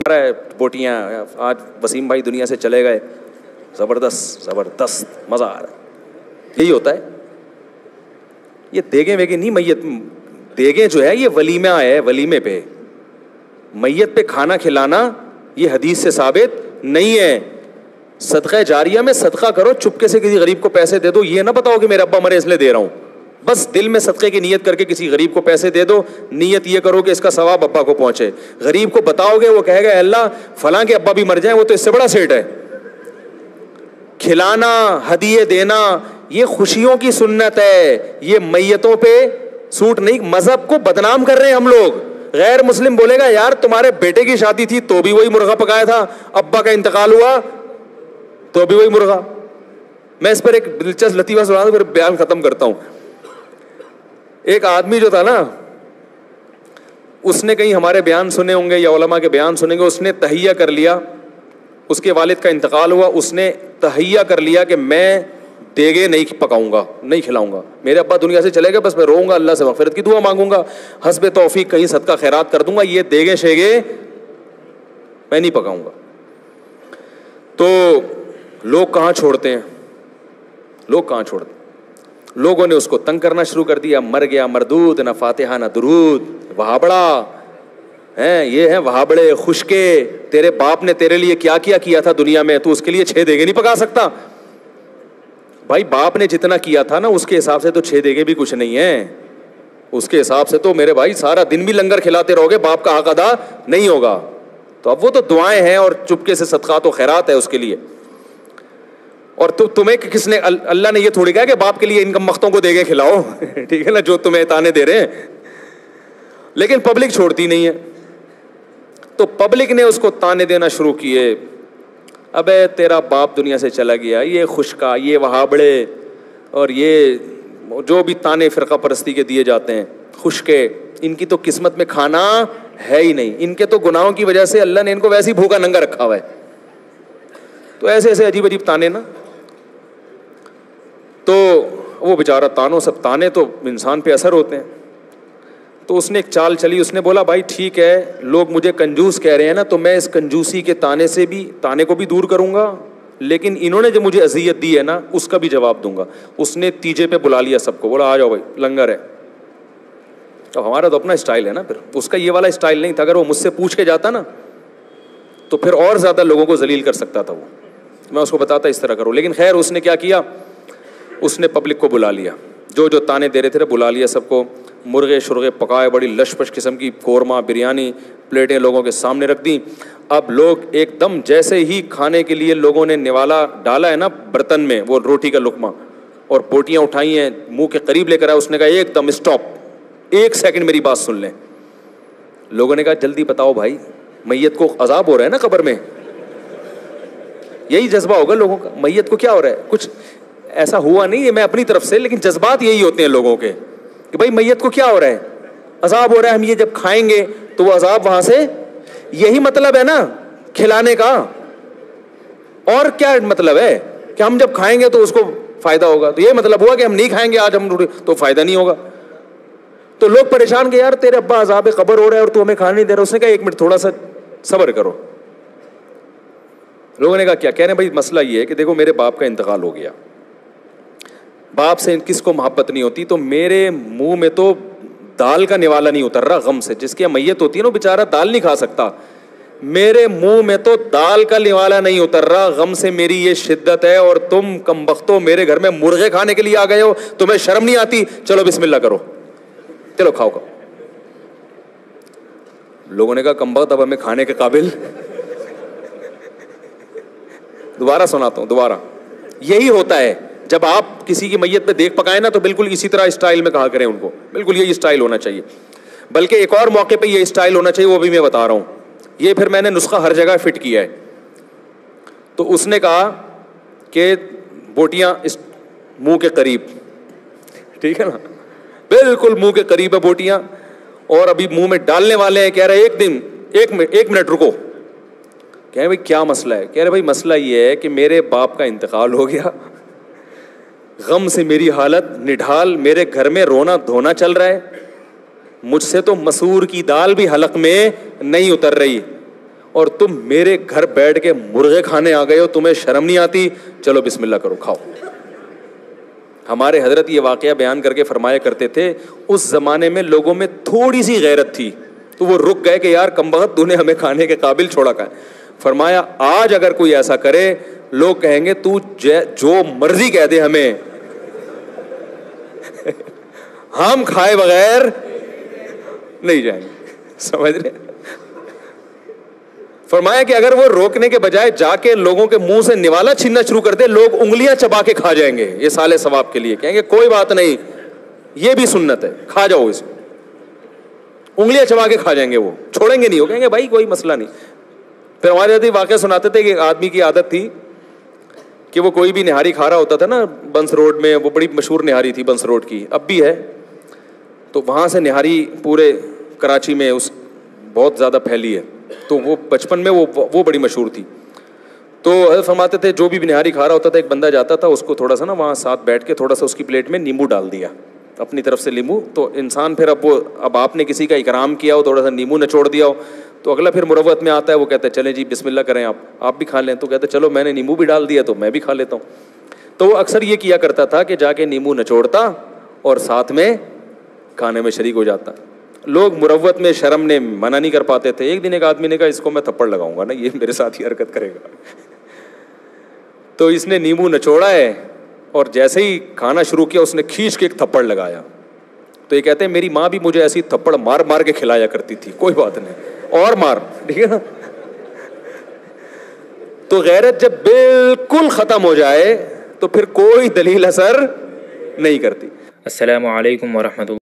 رہا ہے بوٹیاں. آج وسیم بھائی دنیا سے چلے گئے, زبردست زبردست مزہ آ رہا ہے. یہی ہوتا ہے. یہ دیگیں ویگیں نہیں, میت دیگیں جو ہے یہ ولیمہ ہے, ولیمے پہ میت پہ کھانا کھلانا یہ حدیث سے ثابت نہیں ہے. صدقہ جاریہ میں صدقہ کرو, چپکے سے کسی غریب کو پیسے دے دو, یہ نہ بتاؤ کہ میرے ابا مرے اس لیے دے رہا ہوں. بس دل میں صدقے کی نیت کر کے کسی غریب کو پیسے دے دو, نیت یہ کرو کہ اس کا ثواب ابا کو پہنچے. غریب کو بتاؤ گے وہ کہے گا اللہ فلاں کے ابا بھی مر جائیں, وہ تو اس سے بڑا سیٹ ہے. کھلانا, ہدیے دینا یہ خوشیوں کی سنت ہے, یہ میتوں پہ سوٹ نہیں. مذہب کو بدنام کر رہے ہیں ہم لوگ. غیر مسلم بولے گا یار تمہارے بیٹے کی شادی تھی تو بھی وہی مرغا پکایا تھا, ابا کا انتقال ہوا تو بھی وہی مرغا. میں اس پر ایک دلچسپ لطیفہ سنا دوں پھر بیان ختم کرتا ہوں. ایک آدمی جو تھا نا, اس نے کہیں ہمارے بیان سنے ہوں گے یا علماء کے بیان سنے گے, اس نے تہیہ کر لیا, اس کے والد کا انتقال ہوا, اس نے تہیہ کر لیا کہ میں دیگے نہیں پکاؤں گا, نہیں کھلاؤں گا. میرے ابا دنیا سے چلے گئے, بس میں روؤں گا, اللہ سے مغفرت کی دعا مانگوں گا, حسب توفیق کہیں صدقہ خیرات کر دوں گا, یہ دیگے شیگے میں نہیں پکاؤں گا. تو لوگ کہاں چھوڑتے ہیں, لوگ کہاں چھوڑتے ہیں. لوگوں نے اس کو تنگ کرنا شروع کر دیا, مر گیا مردود, نہ فاتحہ نہ درود, وہابڑا ہیں, یہ ہیں وہابڑے خشکے, تیرے باپ نے تیرے لیے کیا کیا تھا دنیا میں, تو اس کے لیے 6 دیگے نہیں پکا سکتا. بھائی باپ نے جتنا کیا تھا نا اس کے حساب سے تو 6 دیگے بھی کچھ نہیں ہیں. اس کے حساب سے تو میرے بھائی سارا دن بھی لنگر کھلاتے رہو گے, باپ کا حق ادا نہیں ہوگا. تو اب وہ تو دعائیں ہیں اور چپکے سے صدقات و خیرات ہے اس کے لیے. اور تمہیں کس نے, اللہ نے یہ تھوڑی کہا کہ باپ کے لیے ان مختوں کو دیگے کھلاؤ, ٹھیک ہے نا, جو تمہیں تانے دے رہے ہیں. لیکن پبلک چھوڑتی نہیں ہے, تو پبلک نے اس کو تانے دینا شروع کیے. ابے تیرا باپ دنیا سے چلا گیا, یہ خشکا, یہ وہابڑے, اور یہ جو بھی تانے فرقہ پرستی کے دیے جاتے ہیں خشکے, ان کی تو قسمت میں کھانا ہے ہی نہیں. ان کے تو گناہوں کی وجہ سے اللہ نے ان کو ویسے ہی بھوکا ننگا رکھا ہوا ہے. تو ایسے ایسے عجیب عجیب تانے نا. تو وہ بیچارہ تانوں, سب تانے تو انسان پہ اثر ہوتے ہیں. تو اس نے ایک چال چلی, اس نے بولا بھائی ٹھیک ہے لوگ مجھے کنجوس کہہ رہے ہیں نا, تو میں اس کنجوسی کے تانے سے بھی, تانے کو بھی دور کروں گا, لیکن انہوں نے جو مجھے اذیت دی ہے نا اس کا بھی جواب دوں گا. اس نے تیجے پہ بلا لیا سب کو, بولا آ جاؤ بھائی لنگر ہے. اب ہمارا تو اپنا اسٹائل ہے نا, پھر اس کا یہ والا اسٹائل نہیں تھا. اگر وہ مجھ سے پوچھ کے جاتا نا تو پھر اور زیادہ لوگوں کو ذلیل کر سکتا تھا. وہ میں اس کو بتاتا اس طرح کرو, لیکن خیر اس نے کیا کیا, اس نے پبلک کو بلا لیا, جو جو تانے دے رہے تھے بلا لیا سب کو. مرغے شرغے پکائے, بڑی لش پش قسم کی قورمہ بریانی پلیٹیں لوگوں کے سامنے رکھ دیں. اب لوگ ایک دم جیسے ہی کھانے کے لیے لوگوں نے نوالا ڈالا ہے نا برتن میں, وہ روٹی کا لقمہ اور بوٹیاں اٹھائی ہیں, منہ کے قریب لے کر آئے. اس نے کہا ایک دم اسٹاپ, 1 سیکنڈ میری بات سن لیں. لوگوں نے کہا جلدی بتاؤ بھائی, میت کو عذاب ہو رہا ہے نا قبر میں. یہی جذبہ ہوگا لوگوں کا, میت کو کیا ہو رہا ہے, کچھ ایسا ہوا نہیں ہے میں اپنی طرف سے, لیکن جذبات یہی ہوتے ہیں لوگوں کے کہ بھائی میت کو کیا ہو رہا ہے, عذاب ہو رہا ہے, ہم یہ جب کھائیں گے تو وہ عذاب وہاں سے, یہی مطلب ہے نا کھلانے کا. اور کیا مطلب ہے کہ ہم جب کھائیں گے تو اس کو فائدہ ہوگا, تو یہ مطلب ہوا کہ ہم نہیں کھائیں گے آج ہم تو فائدہ نہیں ہوگا. تو لوگ پریشان کہ یار تیرے ابا عذاب قبر ہو رہا ہے اور تو ہمیں کھانے نہیں دے رہا. اس نے کہا 1 منٹ تھوڑا سا صبر کرو. لوگوں نے کہا کیا کہہ رہے ہیں بھائی, مسئلہ یہ ہے کہ دیکھو میرے باپ کا انتقال ہو گیا, باپ سے کس کو محبت نہیں ہوتی, تو میرے منہ میں تو دال کا نوالا نہیں اتر رہا غم سے. جس کی میت ہوتی ہے نا بیچارہ دال نہیں کھا سکتا, میرے منہ میں تو دال کا نوالا نہیں اتر رہا غم سے, میری یہ شدت ہے. اور تم کمبختو میرے گھر میں مرغے کھانے کے لیے آ گئے ہو, تمہیں شرم نہیں آتی, چلو بسم اللہ کرو, چلو کھاؤ کھاؤ. لوگوں نے کہا کمبخت اب ہمیں کھانے کے قابل. دوبارہ سناتا ہوں, دوبارہ. یہی ہوتا ہے جب آپ کسی کی میت پہ دیکھ پکائیں نا تو بالکل اسی طرح اسٹائل میں کہا کریں ان کو, بالکل یہی اسٹائل ہونا چاہیے. بلکہ ایک اور موقع پہ یہ اسٹائل ہونا چاہیے, وہ بھی میں بتا رہا ہوں. یہ پھر میں نے نسخہ ہر جگہ فٹ کیا ہے. تو اس نے کہا کہ بوٹیاں اس منہ کے قریب, ٹھیک ہے نا, بالکل منہ کے قریب ہے بوٹیاں, اور ابھی منہ میں ڈالنے والے ہیں. کہہ رہے ایک منٹ رکو. کہہ رہے بھائی کیا مسئلہ ہے, کہہ رہے بھائی مسئلہ یہ ہے کہ میرے باپ کا انتقال ہو گیا, غم سے میری حالت نڈھال, میرے گھر میں رونا دھونا چل رہا ہے, مجھ سے تو مسور کی دال بھی حلق میں نہیں اتر رہی, اور تم میرے گھر بیٹھ کے مرغے کھانے آ گئے ہو, تمہیں شرم نہیں آتی؟ چلو بسم اللہ کرو, کھاؤ. ہمارے حضرت یہ واقعہ بیان کر کے فرمایا کرتے تھے, اس زمانے میں لوگوں میں تھوڑی سی غیرت تھی تو وہ رک گئے کہ یار کمبخت, تو نے ہمیں کھانے کے قابل چھوڑا کھائے. فرمایا آج اگر کوئی ایسا کرے لوگ کہیں گے تو جو مرضی کہہ دے ہمیں, ہم کھائے بغیر نہیں جائیں گے. سمجھ رہے؟ فرمایا کہ اگر وہ روکنے کے بجائے جا کے لوگوں کے منہ سے نوالا چھیننا شروع کر دے, لوگ انگلیاں چبا کے کھا جائیں گے, یہ سالے ثواب کے لیے. کہیں گے کوئی بات نہیں, یہ بھی سنت ہے, کھا جاؤ اسے. انگلیاں چبا کے کھا جائیں گے, وہ چھوڑیں گے نہیں. وہ کہیں گے بھائی کوئی مسئلہ نہیں. پھر ہمارے حضرت واقعہ سناتے تھے کہ ایک آدمی کی عادت تھی کہ وہ کوئی بھی نہاری کھا رہا ہوتا تھا نا بنس روڈ میں, وہ بڑی مشہور نہاری تھی بنس روڈ کی, اب بھی ہے, تو وہاں سے نہاری پورے کراچی میں اس بہت زیادہ پھیلی ہے. تو وہ بچپن میں وہ بڑی مشہور تھی. تو حضرت فرماتے تھے جو بھی نہاری کھا رہا ہوتا تھا, ایک بندہ جاتا تھا, اس کو تھوڑا سا نا وہاں ساتھ بیٹھ کے تھوڑا سا اس کی پلیٹ میں نیمبو ڈال دیا, اپنی طرف سے لیمو. تو انسان پھر اب آپ نے کسی کا اکرام کیا ہو, تھوڑا سا نیمبو نچوڑ دیا ہو, تو اگلا پھر مروت میں آتا ہے, وہ کہتا ہے چلیں جی بسم اللہ کریں, آپ بھی کھا لیں. تو کہتے چلو میں نے نیمبو بھی ڈال دیا تو میں بھی کھا لیتا ہوں. تو وہ اکثر یہ کیا کرتا تھا کہ جا کے نیمبو نچوڑتا اور ساتھ میں کھانے میں شریک ہو جاتا. لوگ مروت میں شرم نے منع نہیں کر پاتے تھے. ایک دن ایک آدمی نے کہا اس کو میں تھپڑ لگاؤں گا نا, یہ میرے ساتھ ہی حرکت کرے گا. تو اس نے نیمبو نچوڑا ہے اور جیسے ہی کھانا شروع کیا اس نے کھینچ کے ایک تھپڑ لگایا. تو یہ کہتے ہیں میری ماں بھی مجھے ایسی تھپڑ مار مار کے کھلایا کرتی تھی, کوئی بات نہیں اور مار, ٹھیک ہے نا. تو غیرت جب بالکل ختم ہو جائے تو پھر کوئی دلیل اثر نہیں کرتی. السلام علیکم ورحمۃ اللہ.